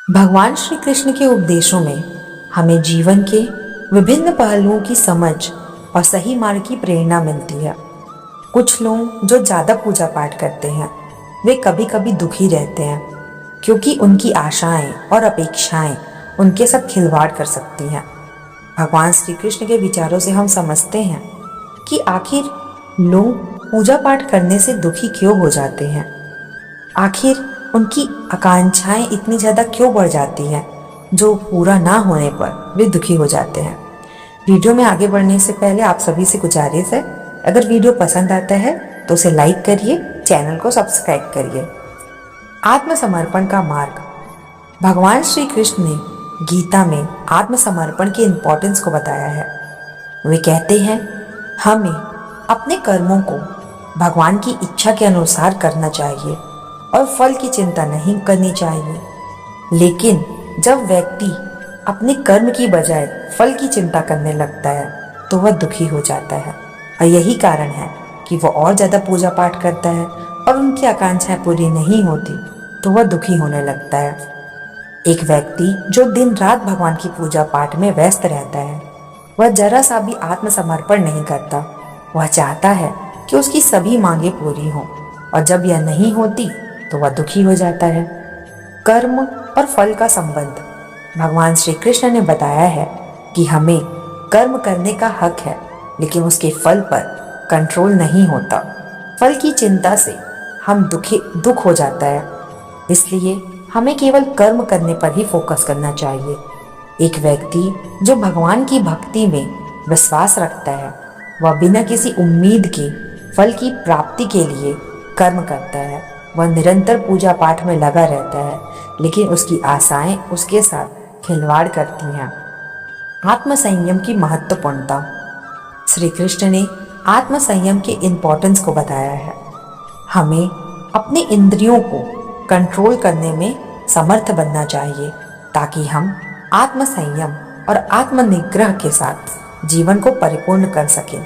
भगवान श्री कृष्ण के उपदेशों में हमें जीवन के विभिन्न पहलुओं की समझ और सही मार्ग की प्रेरणा मिलती है। कुछ लोग जो ज़्यादा पूजा पाठ करते हैं वे कभी कभी दुखी रहते हैं क्योंकि उनकी आशाएं और अपेक्षाएं उनके साथ खिलवाड़ कर सकती हैं। भगवान श्री कृष्ण के विचारों से हम समझते हैं कि आखिर लोग पूजा पाठ करने से दुखी क्यों हो जाते हैं। आखिर उनकी आकांक्षाएं इतनी ज़्यादा क्यों बढ़ जाती हैं जो पूरा ना होने पर वे दुखी हो जाते हैं। वीडियो में आगे बढ़ने से पहले आप सभी से गुजारिश है, अगर वीडियो पसंद आता है तो उसे लाइक करिए, चैनल को सब्सक्राइब करिए। आत्मसमर्पण का मार्ग। भगवान श्री कृष्ण ने गीता में आत्मसमर्पण के इम्पोर्टेंस को बताया है। वे कहते हैं हमें अपने कर्मों को भगवान की इच्छा के अनुसार करना चाहिए और फल की चिंता नहीं करनी चाहिए। लेकिन जब व्यक्ति अपने कर्म की बजाय फल की चिंता करने लगता है तो वह दुखी हो जाता है और यही कारण है कि वह और ज़्यादा पूजा पाठ करता है और उनकी आकांक्षाएं पूरी नहीं होती तो वह दुखी होने लगता है। एक व्यक्ति जो दिन रात भगवान की पूजा पाठ में व्यस्त रहता है वह जरा सा भी आत्मसमर्पण नहीं करता। वह चाहता है कि उसकी सभी मांगें पूरी हों और जब यह नहीं होती तो वह दुखी हो जाता है। कर्म और फल का संबंध। भगवान श्री कृष्ण ने बताया है कि हमें कर्म करने का हक है लेकिन उसके फल पर कंट्रोल नहीं होता। फल की चिंता से हम दुख हो जाता है, इसलिए हमें केवल कर्म करने पर ही फोकस करना चाहिए। एक व्यक्ति जो भगवान की भक्ति में विश्वास रखता है वह बिना किसी उम्मीद के फल की प्राप्ति के लिए कर्म करता है। वह निरंतर पूजा पाठ में लगा रहता है लेकिन उसकी आशाएं उसके साथ खिलवाड़ करती हैं। आत्मसंयम की महत्वपूर्णता। श्री कृष्ण ने आत्मसंयम के इम्पोर्टेंस को बताया है। हमें अपने इंद्रियों को कंट्रोल करने में समर्थ बनना चाहिए ताकि हम आत्मसंयम और आत्मनिग्रह के साथ जीवन को परिपूर्ण कर सकें।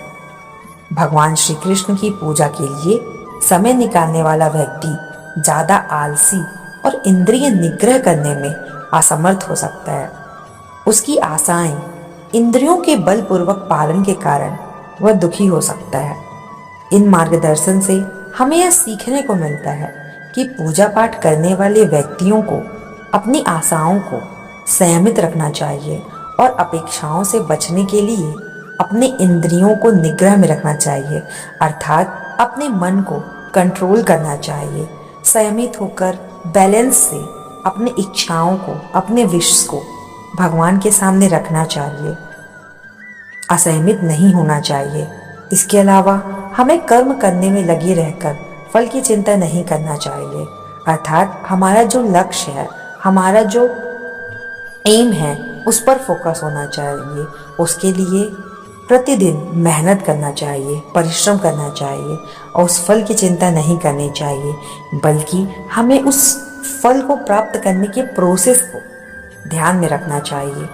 भगवान श्री कृष्ण की पूजा के लिए समय निकालने वाला व्यक्ति ज़्यादा आलसी और इंद्रिय निग्रह करने में असमर्थ हो सकता है। उसकी आशाएं इंद्रियों के बलपूर्वक पालन के कारण वह दुखी हो सकता है। इन मार्गदर्शन से हमें यह सीखने को मिलता है कि पूजा पाठ करने वाले व्यक्तियों को अपनी आशाओं को संयमित रखना चाहिए और अपेक्षाओं से बचने के लिए अपने इंद्रियों को निग्रह में रखना चाहिए, अर्थात अपने मन को कंट्रोल करना चाहिए। संयमित होकर बैलेंस से अपनी इच्छाओं को, अपने विश को भगवान के सामने रखना चाहिए। असंयमित नहीं होना चाहिए। इसके अलावा हमें कर्म करने में लगे रहकर फल की चिंता नहीं करना चाहिए, अर्थात हमारा जो लक्ष्य है, हमारा जो एम है उस पर फोकस होना चाहिए। उसके लिए प्रतिदिन मेहनत करना चाहिए, परिश्रम करना चाहिए और उस फल की चिंता नहीं करनी चाहिए, बल्कि हमें उस फल को प्राप्त करने के प्रोसेस को ध्यान में रखना चाहिए।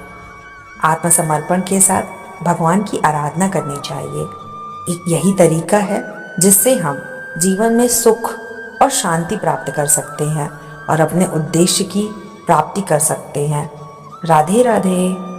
आत्मसमर्पण के साथ भगवान की आराधना करनी चाहिए। एक यही तरीका है जिससे हम जीवन में सुख और शांति प्राप्त कर सकते हैं और अपने उद्देश्य की प्राप्ति कर सकते हैं। राधे राधे।